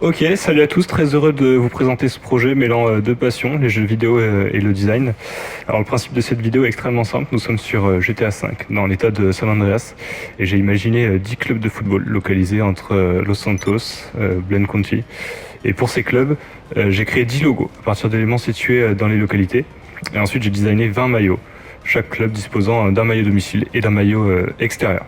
Ok, salut à tous, très heureux de vous présenter ce projet mêlant deux passions, les jeux vidéo et le design. Alors le principe de cette vidéo est extrêmement simple, nous sommes sur GTA V, dans l'état de San Andreas, et j'ai imaginé 10 clubs de football localisés entre Los Santos, Blaine County. Et pour ces clubs, j'ai créé 10 logos à partir d'éléments situés dans les localités, et ensuite j'ai designé 20 maillots, chaque club disposant d'un maillot domicile et d'un maillot extérieur.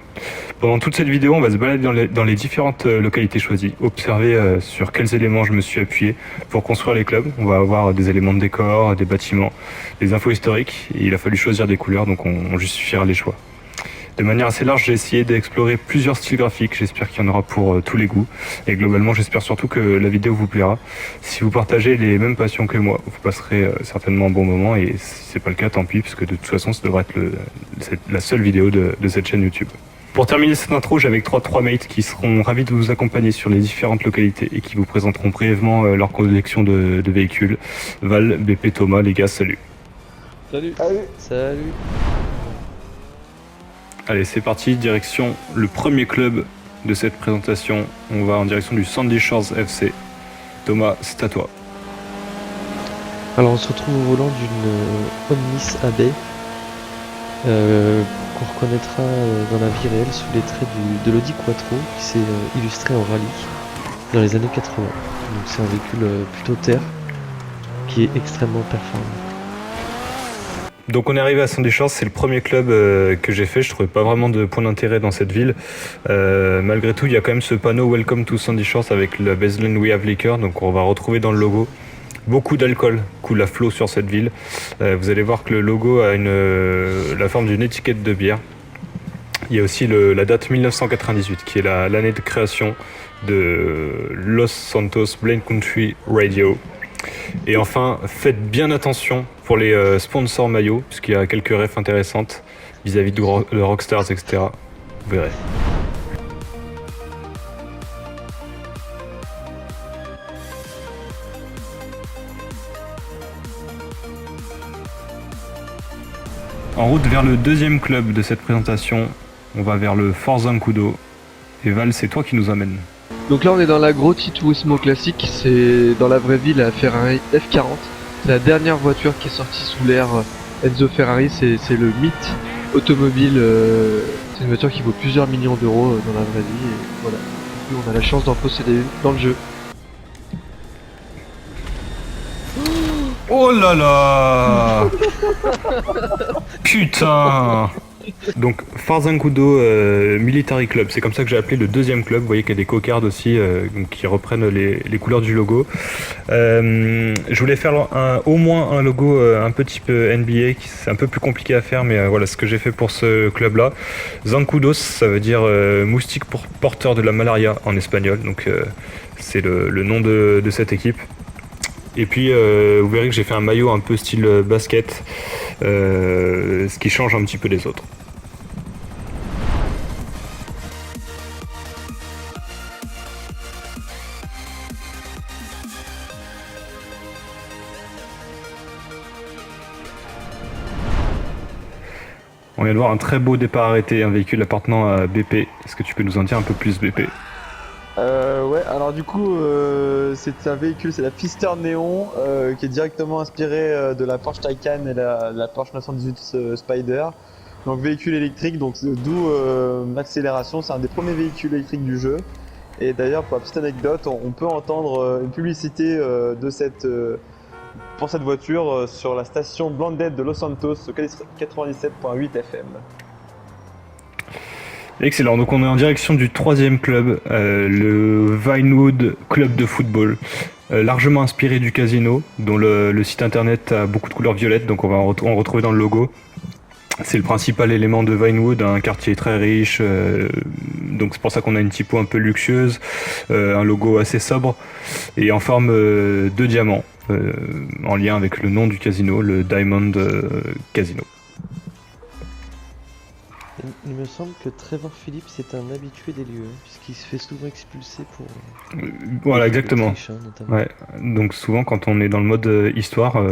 Pendant toute cette vidéo, on va se balader dans les différentes localités choisies, observer sur quels éléments je me suis appuyé pour construire les clubs. On va avoir des éléments de décor, des bâtiments, des infos historiques, et il a fallu choisir des couleurs, donc on justifiera les choix. De manière assez large, j'ai essayé d'explorer plusieurs styles graphiques, j'espère qu'il y en aura pour tous les goûts, et globalement j'espère surtout que la vidéo vous plaira. Si vous partagez les mêmes passions que moi, vous passerez certainement un bon moment, et si c'est pas le cas, tant pis, parce que de toute façon ça devrait être la seule vidéo de cette chaîne YouTube. Pour terminer cette intro, j'ai avec trois mates qui seront ravis de vous accompagner sur les différentes localités et qui vous présenteront brièvement leur collection de véhicules. Val, BP, Thomas, les gars, salut. Salut. Salut. Allez, c'est parti, direction le premier club de cette présentation. On va en direction du Sandy Shores FC. Thomas, c'est à toi. Alors on se retrouve au volant d'une Omnis AB qu'on reconnaîtra dans la vie réelle sous les traits de l'Audi Quattro qui s'est illustré en rallye dans les années 80. Donc c'est un véhicule plutôt terre qui est extrêmement performant. Donc on est arrivé à Sandy Shores, c'est le premier club que j'ai fait, je trouvais pas vraiment de point d'intérêt dans cette ville. Malgré tout, il y a quand même ce panneau Welcome to Sandy Shores avec la baseline We Have Liquor, donc on va retrouver dans le logo. Beaucoup d'alcool coule à flot sur cette ville. Vous allez voir que le logo a la forme d'une étiquette de bière. Il y a aussi la date 1998 qui est l'année de création de Los Santos Blaine Country Radio. Et enfin, faites bien attention pour les sponsors maillots, puisqu'il y a quelques refs intéressantes vis-à-vis de Rockstars, etc. Vous verrez. En route vers le deuxième club de cette présentation, on va vers le Fort Zancudo. Et Val, c'est toi qui nous amène. Donc là on est dans la Grotti Turismo classique, c'est dans la vraie vie la Ferrari F40. C'est la dernière voiture qui est sortie sous l'ère Enzo Ferrari, c'est le mythe automobile, c'est une voiture qui vaut plusieurs millions d'euros dans la vraie vie et voilà. Nous on a la chance d'en posséder une dans le jeu. Oh là là. Putain. Donc Fort Zancudo Military Club, c'est comme ça que j'ai appelé le deuxième club. Vous voyez qu'il y a des cocardes aussi qui reprennent les couleurs du logo. Je voulais faire au moins un logo un peu type NBA, c'est un peu plus compliqué à faire, mais voilà ce que j'ai fait pour ce club là. Zancudos, ça veut dire moustique porteur de la malaria en espagnol, donc c'est le nom de cette équipe. Et puis vous verrez que j'ai fait un maillot un peu style basket, ce qui change un petit peu des autres. On vient de voir un très beau départ arrêté, un véhicule appartenant à BP. Est-ce que tu peux nous en dire un peu plus, BP ? Ouais, alors du coup, c'est un véhicule, c'est la Pfister Néon, qui est directement inspirée de la Porsche Taycan et la Porsche 918 Spider. Donc véhicule électrique, donc d'où l'accélération, c'est un des premiers véhicules électriques du jeu. Et d'ailleurs, pour la petite anecdote, on peut entendre une publicité pour cette voiture sur la station Blended de Los Santos, 97.8 FM. Excellent, donc on est en direction du troisième club, le Vinewood Club de football, largement inspiré du casino, dont le site internet a beaucoup de couleurs violettes, donc on va en retrouver dans le logo. C'est le principal élément de Vinewood, un quartier très riche, donc c'est pour ça qu'on a une typo un peu luxueuse, un logo assez sobre et en forme de diamant, en lien avec le nom du casino, le Diamond Casino. Il me semble que Trevor Phillips est un habitué des lieux, puisqu'il se fait souvent expulser pour... Voilà, exactement. Triche, notamment. Ouais. Donc souvent quand on est dans le mode histoire,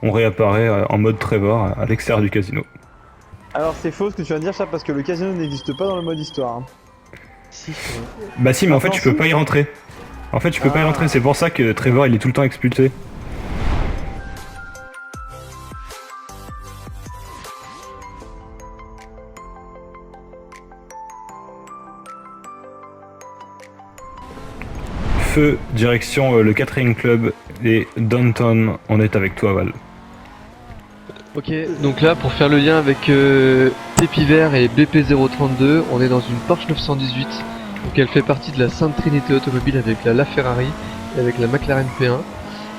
on réapparaît en mode Trevor à l'extérieur du casino. Alors c'est faux ce que tu viens de dire, ça, parce que le casino n'existe pas dans le mode histoire. Hein. Si, c'est vrai. Bah si, mais en fait tu peux pas y rentrer. En fait, je peux pas y rentrer, c'est pour ça que Trevor il est tout le temps expulsé. Feu, direction le 4ème club et Downtown, on est avec toi Val. Ok, donc là pour faire le lien avec Tépiver et BP032, on est dans une Porsche 918. Donc elle fait partie de la Sainte Trinité automobile avec la LaFerrari et avec la McLaren P1.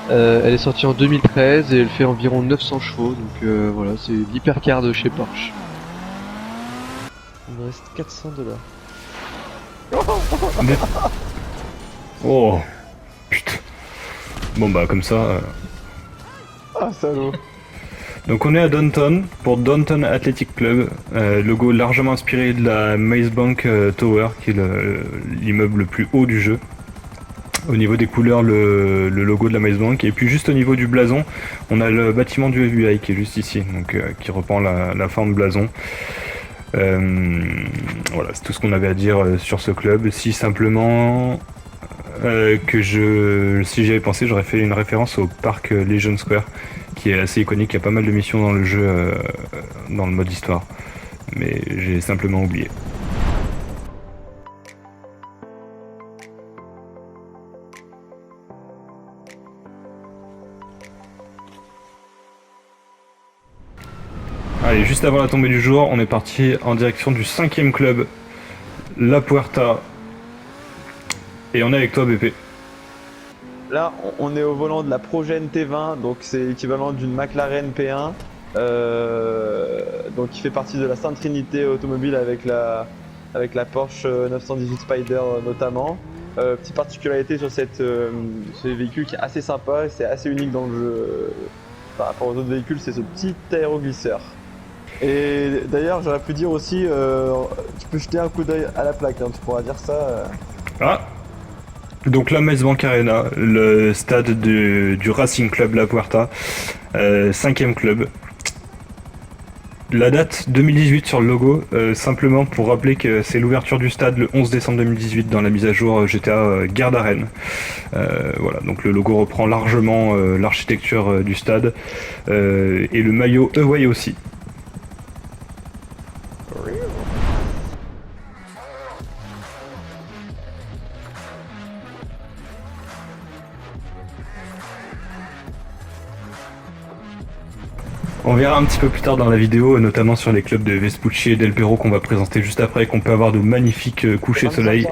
Elle est sortie en 2013 et elle fait environ 900 chevaux, donc voilà, c'est l'hypercar de chez Porsche. Il me reste $400. Oh putain. Bon bah comme ça. Ah, salaud. Donc on est à Downtown pour Downtown Athletic Club, logo largement inspiré de la Maze Bank Tower qui est l'immeuble le plus haut du jeu. Au niveau des couleurs, le logo de la Maze Bank, et puis juste au niveau du blason, on a le bâtiment du FBI qui est juste ici, donc qui reprend la forme blason. Voilà, c'est tout ce qu'on avait à dire sur ce club. Si simplement si j'y avais pensé, j'aurais fait une référence au parc Legion Square, qui est assez iconique. Il y a pas mal de missions dans le jeu, dans le mode histoire, mais j'ai simplement oublié. Allez, juste avant la tombée du jour, on est parti en direction du 5ème club, La Puerta. Et on est avec toi, BP. Là, on est au volant de la Progène T20, donc c'est l'équivalent d'une McLaren P1. Donc qui fait partie de la Sainte Trinité automobile avec la Porsche 918 Spider notamment. Petite particularité sur ce véhicule qui est assez sympa et c'est assez unique dans le jeu par rapport aux autres véhicules, c'est ce petit aéroglisseur. Et d'ailleurs, j'aurais pu dire aussi, tu peux jeter un coup d'œil à la plaque, hein, tu pourras dire ça. Ah, donc la Maze Bank Arena, le stade du Racing Club La Puerta, 5ème club. La date 2018 sur le logo, simplement pour rappeler que c'est l'ouverture du stade le 11 décembre 2018 dans la mise à jour GTA Gare d'Arène. Voilà, donc le logo reprend largement l'architecture du stade et le maillot Away aussi. On verra un petit peu plus tard dans la vidéo, notamment sur les clubs de Vespucci et Del Perro qu'on va présenter juste après, qu'on peut avoir de magnifiques couchers de soleil.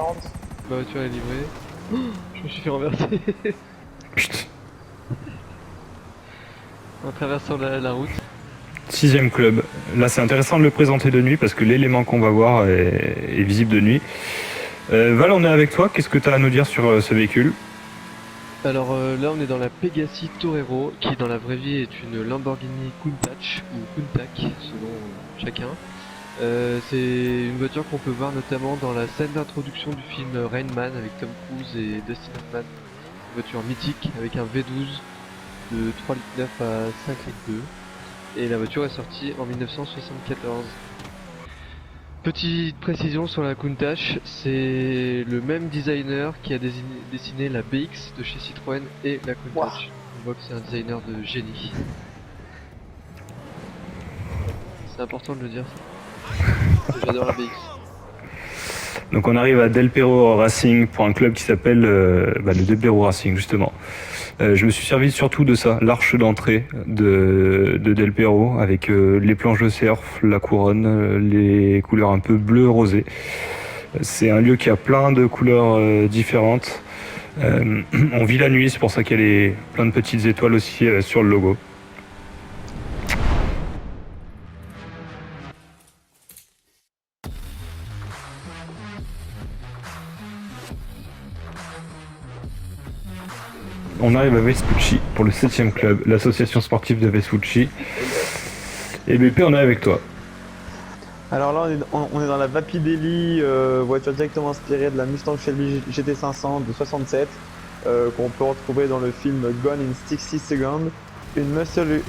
Ma voiture est livrée. Oh, je me suis fait renverser Putain. en traversant la route. 6ème club. Là c'est intéressant de le présenter de nuit parce que l'élément qu'on va voir est visible de nuit. Val, on est avec toi, qu'est-ce que tu as à nous dire sur ce véhicule ? Alors là on est dans la Pegasi Torero qui dans la vraie vie est une Lamborghini Countach ou Countach selon chacun. C'est une voiture qu'on peut voir notamment dans la scène d'introduction du film Rain Man avec Tom Cruise et Dustin Hoffman. Une voiture mythique avec un V12 de 3,9 litres à 5,2 litres et la voiture est sortie en 1974. Petite précision sur la Countach, c'est le même designer qui a dessiné la BX de chez Citroën et la Countach. Wow. On voit que c'est un designer de génie. C'est important de le dire. J'adore la BX. Donc on arrive à Del Perro Racing pour un club qui s'appelle le Del Perro Racing justement. Je me suis servi surtout de ça, l'arche d'entrée de Del Perro avec les planches de surf, la couronne, les couleurs un peu bleu rosé. C'est un lieu qui a plein de couleurs différentes. On vit la nuit, c'est pour ça qu'il y a plein de petites étoiles aussi sur le logo. On arrive à Vespucci pour le 7ème club, l'association sportive de Vespucci. Et BP, on est avec toi. Alors là, on est dans la Vapideli, voiture directement inspirée de la Mustang Shelby GT500 de 67, qu'on peut retrouver dans le film Gone in 60 Seconds. Une muscle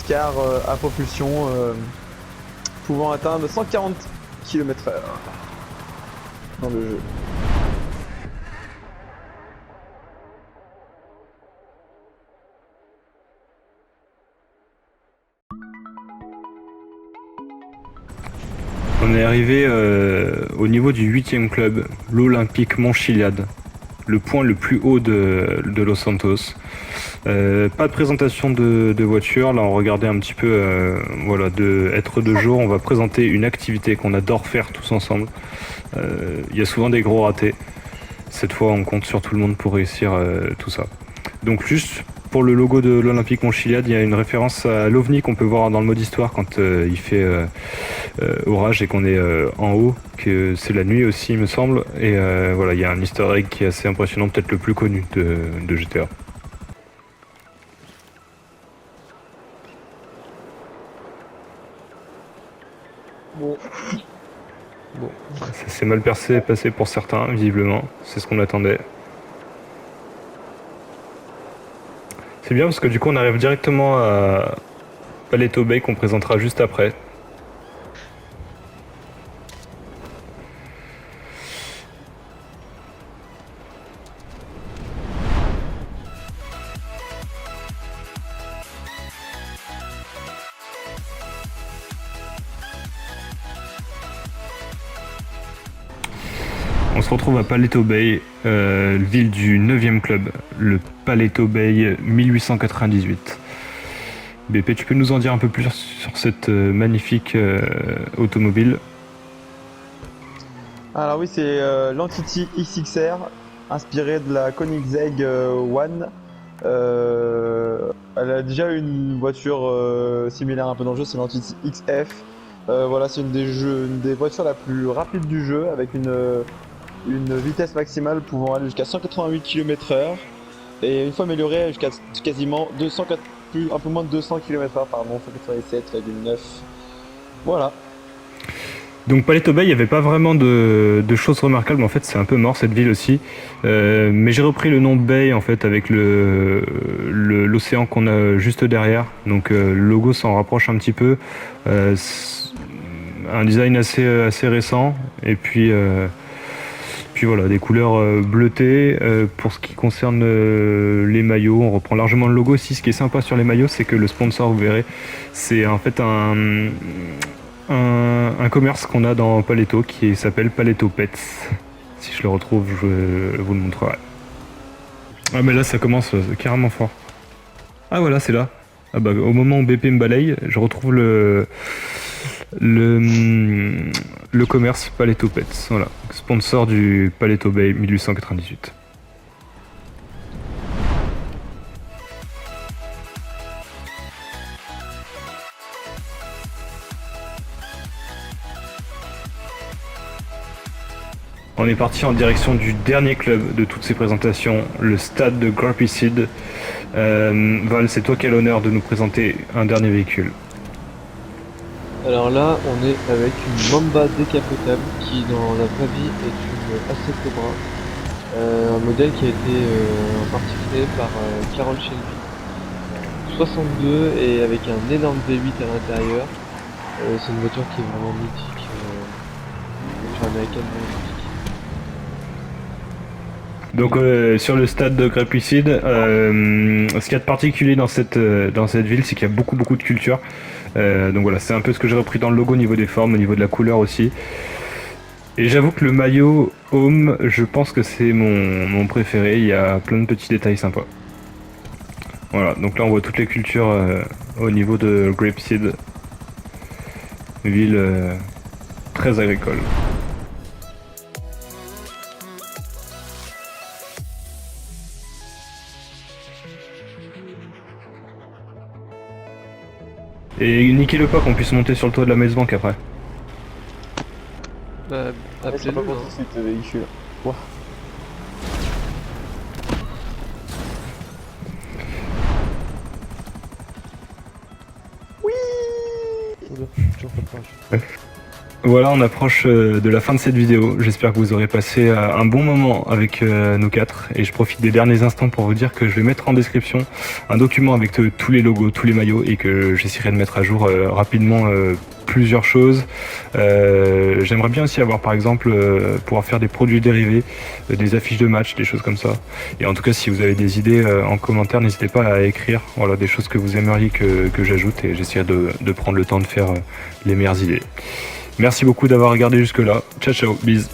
car à propulsion pouvant atteindre 140 km/h dans le jeu. On est arrivé au niveau du 8e club, l'Olympique Montchiliad, le point le plus haut de Los Santos. Pas de présentation de voiture, là on regardait un petit peu, voilà, être de jour, on va présenter une activité qu'on adore faire tous ensemble. Il y a souvent des gros ratés, cette fois on compte sur tout le monde pour réussir tout ça. Donc juste pour le logo de l'Olympique Montchiliad, il y a une référence à l'OVNI qu'on peut voir dans le mode histoire quand il fait orage et qu'on est en haut, que c'est la nuit aussi il me semble, et voilà, il y a un easter egg qui est assez impressionnant, peut-être le plus connu de GTA. Bon. Ça s'est mal passé pour certains, visiblement, c'est ce qu'on attendait. C'est bien parce que du coup on arrive directement à Paleto Bay qu'on présentera juste après. On se retrouve à Paleto Bay, ville du 9e club, le Paleto Bay 1898. BP, tu peux nous en dire un peu plus sur cette magnifique automobile? Alors oui, c'est l'Entity XXR, inspirée de la Koenigsegg One. Elle a déjà une voiture similaire un peu dans le jeu, c'est l'Entity XF. Voilà, c'est une des voitures la plus rapide du jeu, avec une vitesse maximale pouvant aller jusqu'à 188 km/h et une fois améliorée jusqu'à quasiment un peu moins de 200 km/h, pardon, 187,9. Voilà. Donc Paleto Bay, il n'y avait pas vraiment de choses remarquables, mais en fait c'est un peu mort cette ville aussi. Mais j'ai repris le nom Bay en fait avec l'océan qu'on a juste derrière. Donc le logo s'en rapproche un petit peu. Un design assez récent. Et puis voilà, des couleurs bleutées. Pour ce qui concerne les maillots, on reprend largement le logo aussi. Ce qui est sympa sur les maillots, c'est que le sponsor, vous verrez, c'est en fait un commerce qu'on a dans Paleto qui s'appelle Paleto Pets. Si je le retrouve, je vous le montrerai. Ah mais là ça commence carrément fort. Ah voilà, c'est là. Ah bah au moment où BP me balaye, je retrouve le commerce Paleto Pets. Voilà, sponsor du Paleto Bay 1898. On est parti en direction du dernier club de toutes ces présentations, le stade de Grapeseed. Val, c'est toi qui as l'honneur de nous présenter un dernier véhicule. Alors là, on est avec une Mamba décapotable qui, dans la vraie vie, est une AC Cobra. Un modèle qui a été en partie créé par Carroll Shelby. 62 et avec un énorme V8 à l'intérieur. C'est une voiture qui est vraiment mythique. Une voiture américaine magnifique. Donc sur le stade de Grapeseed, ce qu'il y a de particulier dans cette ville, c'est qu'il y a beaucoup de culture. Donc voilà, c'est un peu ce que j'ai repris dans le logo au niveau des formes, au niveau de la couleur aussi. Et j'avoue que le maillot Home, je pense que c'est mon préféré, il y a plein de petits détails sympas. Voilà, donc là on voit toutes les cultures au niveau de Grapeseed, ville très agricole. Et niquer le pas qu'on puisse monter sur le toit de la Maze Bank après. Bah, Je sais pas appelez-le. pour ce véhicule. Wow. Oula, toujours pas de parachute. Voilà, on approche de la fin de cette vidéo. J'espère que vous aurez passé un bon moment avec nous quatre. Et je profite des derniers instants pour vous dire que je vais mettre en description un document avec tous les logos, tous les maillots, et que j'essaierai de mettre à jour rapidement plusieurs choses. J'aimerais bien aussi avoir par exemple pouvoir faire des produits dérivés, des affiches de match, des choses comme ça. Et en tout cas, si vous avez des idées en commentaire, n'hésitez pas à écrire, voilà, des choses que vous aimeriez que j'ajoute, et j'essaierai de prendre le temps de faire les meilleures idées. Merci beaucoup d'avoir regardé jusque là. Ciao ciao, bis.